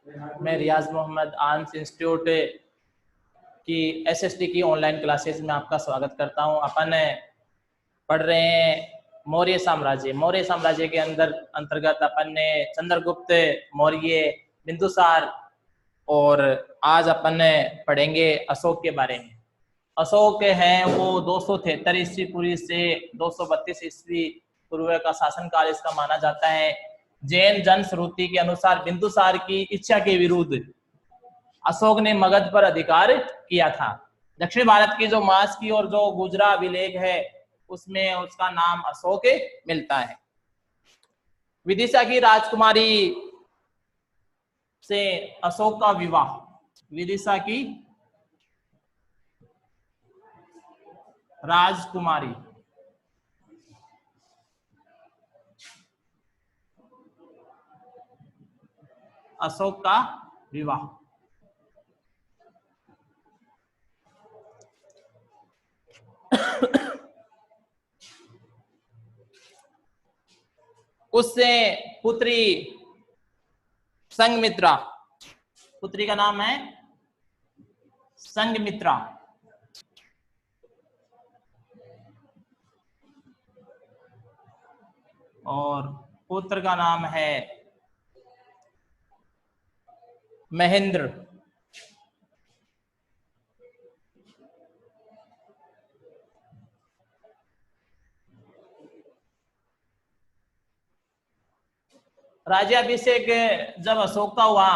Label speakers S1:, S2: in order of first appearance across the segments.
S1: मैं रियाज मोहम्मद आंस इंस्टीट्यूट की एसएसटी की ऑनलाइन क्लासेस में आपका स्वागत करता हूं। अपन पढ़ रहे हैं मौर्य साम्राज्य। मौर्य साम्राज्य के अंतर्गत अपन ने चंद्रगुप्त मौर्य, बिंदुसार और आज अपन पढ़ेंगे अशोक के बारे में। अशोक हैं वो 273 ईस्वी पूर्व से 232 ईस्वी पूर्व का शासनकाल इसका माना जाता है। जैन जनश्रुति के अनुसार बिंदुसार की इच्छा के विरुद्ध अशोक ने मगध पर अधिकार किया था। दक्षिण भारत की जो मास की और जो गुजरा अभिलेख है उसमें उसका नाम अशोक मिलता है। विदिशा की राजकुमारी से अशोक का विवाह। विदिशा की राजकुमारी अशोक का विवाह। उससे पुत्री संघमित्रा, पुत्री का नाम है संघमित्रा, और पुत्र का नाम है महेंद्र। राज्याभिषेक जब अशोक का हुआ,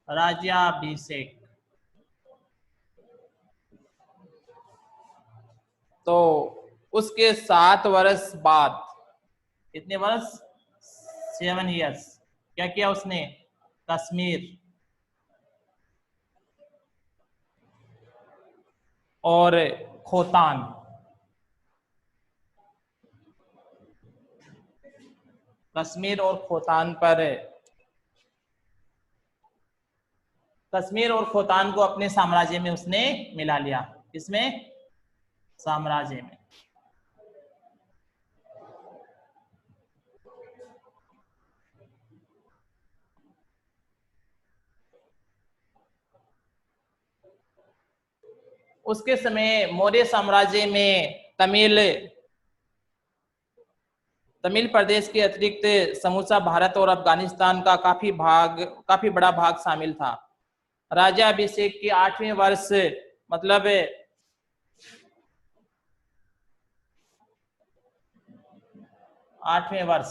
S1: राज्याभिषेक, तो उसके 7 वर्ष बाद, कितने वर्ष, 7 ईयर्स, क्या किया उसने, कश्मीर और खोतान, कश्मीर और खोतान पर, कश्मीर और खोतान को अपने साम्राज्य में उसने मिला लिया। किसमें, साम्राज्य में। उसके समय मौर्य साम्राज्य में तमिल प्रदेश के अतिरिक्त समूचा भारत और अफगानिस्तान का काफी बड़ा भाग शामिल था। राज्याभिषेक के 8वें वर्ष, मतलब 8वें वर्ष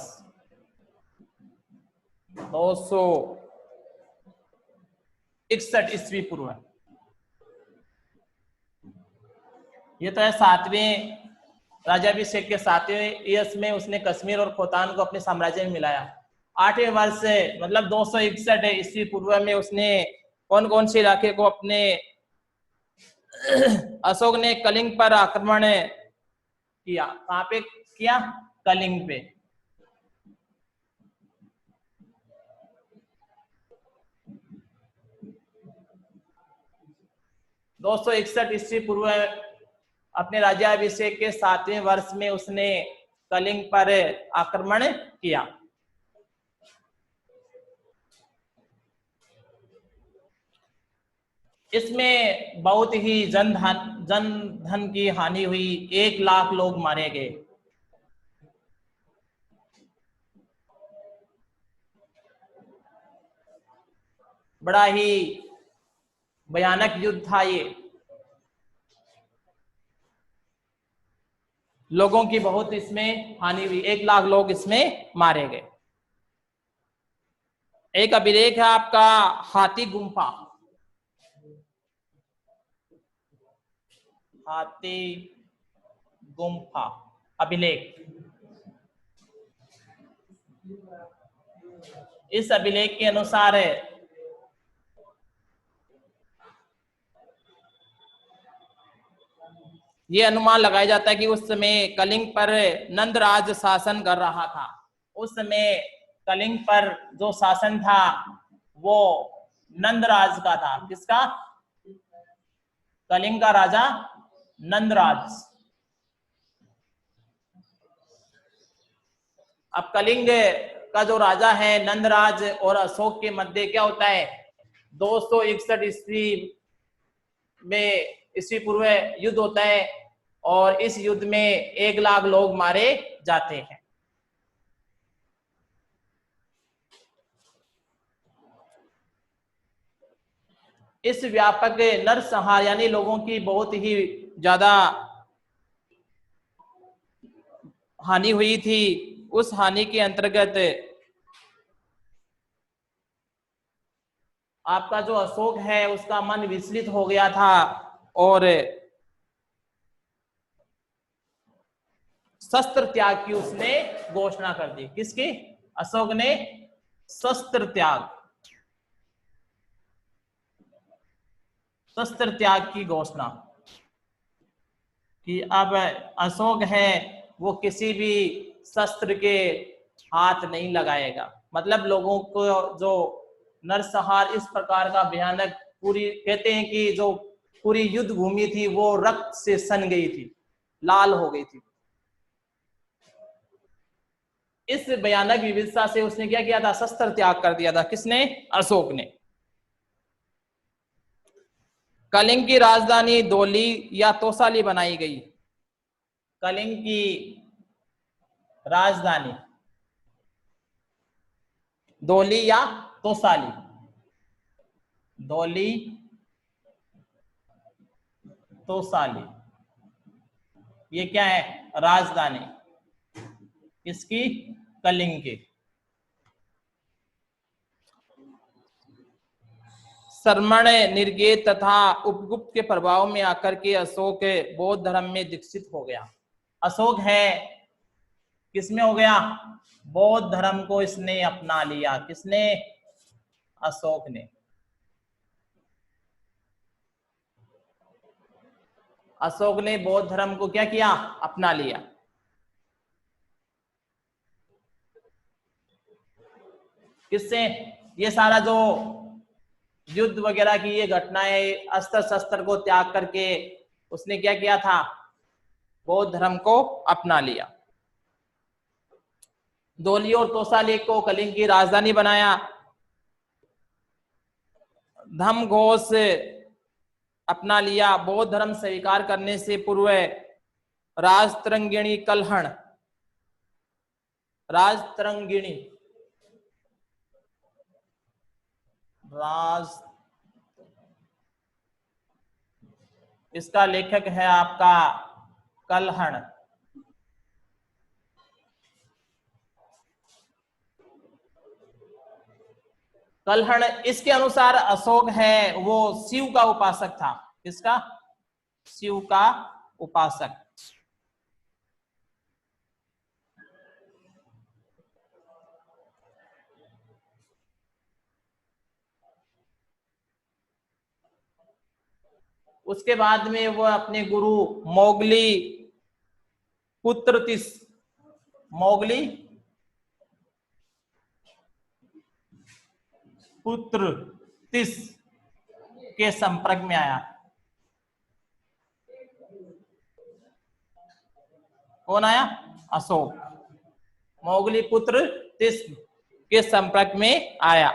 S1: 261 ईस्वी पूर्व, ये तो है 7वें राज्याभिषेक के 7वें ईयर्स में उसने कश्मीर और खोतान को अपने साम्राज्य में मिलाया। 8वें वर्ष से मतलब 261 ईस्वी पूर्व में उसने कौन कौन से इलाके को अपने, अशोक ने कलिंग पर आक्रमण किया। कहां पे किया, कलिंग पे। दो 261 ईस्वी पूर्व अपने राज्याभिषेक के 7वें वर्ष में उसने कलिंग पर आक्रमण किया। इसमें बहुत ही जन धन की हानि हुई। 1 लाख लोग मारे गए। बड़ा ही भयानक युद्ध था ये। लोगों की बहुत इसमें हानि हुई। 1 लाख लोग इसमें मारे गए। एक अभिलेख है आपका हाथी गुम्फा, हाथी गुम्फा अभिलेख। इस अभिलेख के अनुसार ये अनुमान लगाया जाता है कि उस समय कलिंग पर नंदराज शासन कर रहा था। उस समय कलिंग पर जो शासन था वो नंदराज का था। किसका, कलिंग का राजा नंदराज। अब कलिंग का जो राजा है नंदराज और अशोक के मध्य क्या होता है, 261 ईस्वी पूर्व युद्ध होता है और इस युद्ध में 1 लाख लोग मारे जाते हैं। इस व्यापक नरसंहार यानी लोगों की बहुत ही ज्यादा हानि हुई थी। उस हानि के अंतर्गत आपका जो अशोक है उसका मन विचलित हो गया था और शस्त्र त्याग की उसने घोषणा कर दी। किसकी? अशोक ने शस्त्र त्याग की घोषणा कि अब अशोक है वो किसी भी शस्त्र के हाथ नहीं लगाएगा। मतलब लोगों को जो नरसंहार इस प्रकार का भयानक, पूरी कहते हैं कि जो पूरी युद्ध भूमि थी वो रक्त से सन गई थी, लाल हो गई थी। इस भयानक विविधता से उसने क्या किया था? शस्त्र त्याग कर दिया था। किसने? अशोक ने। कलिंग की राजधानी धौली या तोसाली बनाई गई। कलिंग की राजधानी धौली या तोसाली? धौली, तोसाली, ये क्या है? राजधानी इसकी कलिंग की। शर्मण, निर्गेत तथा उपगुप्त के प्रभाव में आकर के अशोक बौद्ध धर्म में दीक्षित हो गया। अशोक है किसमें हो गया? बौद्ध धर्म को इसने अपना लिया। किसने? अशोक ने। अशोक ने बौद्ध धर्म को क्या किया? अपना लिया। किससे? ये सारा जो युद्ध वगैरह की ये घटनाएं, अस्त्र शस्त्र को त्याग करके उसने क्या किया था? बौद्ध धर्म को अपना लिया। धौली और तोसाली को कलिंग की राजधानी बनाया। धम्म घोष अपना लिया। बौद्ध धर्म स्वीकार करने से पूर्व राजतरंगिणी कलहण, राजतरंगिणी, इसका लेखक है आपका कलहण। कलहण इसके अनुसार अशोक है वो शिव का उपासक था। किसका? शिव का उपासक। उसके बाद में वो अपने गुरु मोगली पुत्रतिस, मोगली पुत्रतिस के संपर्क में आया। कौन आया? अशोक। मोगली पुत्र तिस के संपर्क में आया।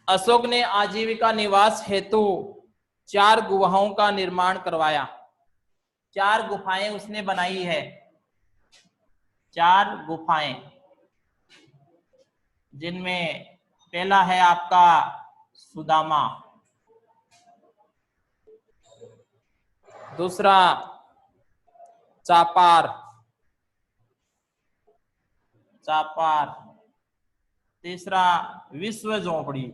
S1: अशोक ने आजीविका निवास हेतु 4 गुफाओं का निर्माण करवाया। 4 गुफाएं उसने बनाई है। 4 गुफाएं, जिनमें पहला है आपका सुदामा, दूसरा चापार, तीसरा विश्व झोपड़ी,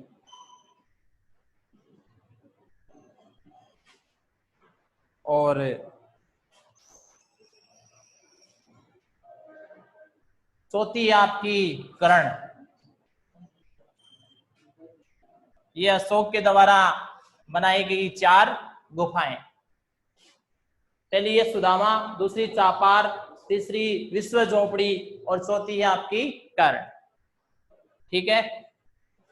S1: और चौथी आपकी करण। ये अशोक के द्वारा बनाई गई 4 गुफाएं। पहली है सुदामा, दूसरी चापार, तीसरी विश्व झोपड़ी और चौथी है आपकी कर्ण। ठीक है,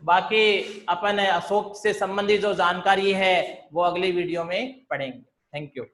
S1: बाकी अपन अशोक से संबंधित जो जानकारी है वो अगली वीडियो में पढ़ेंगे। Thank you.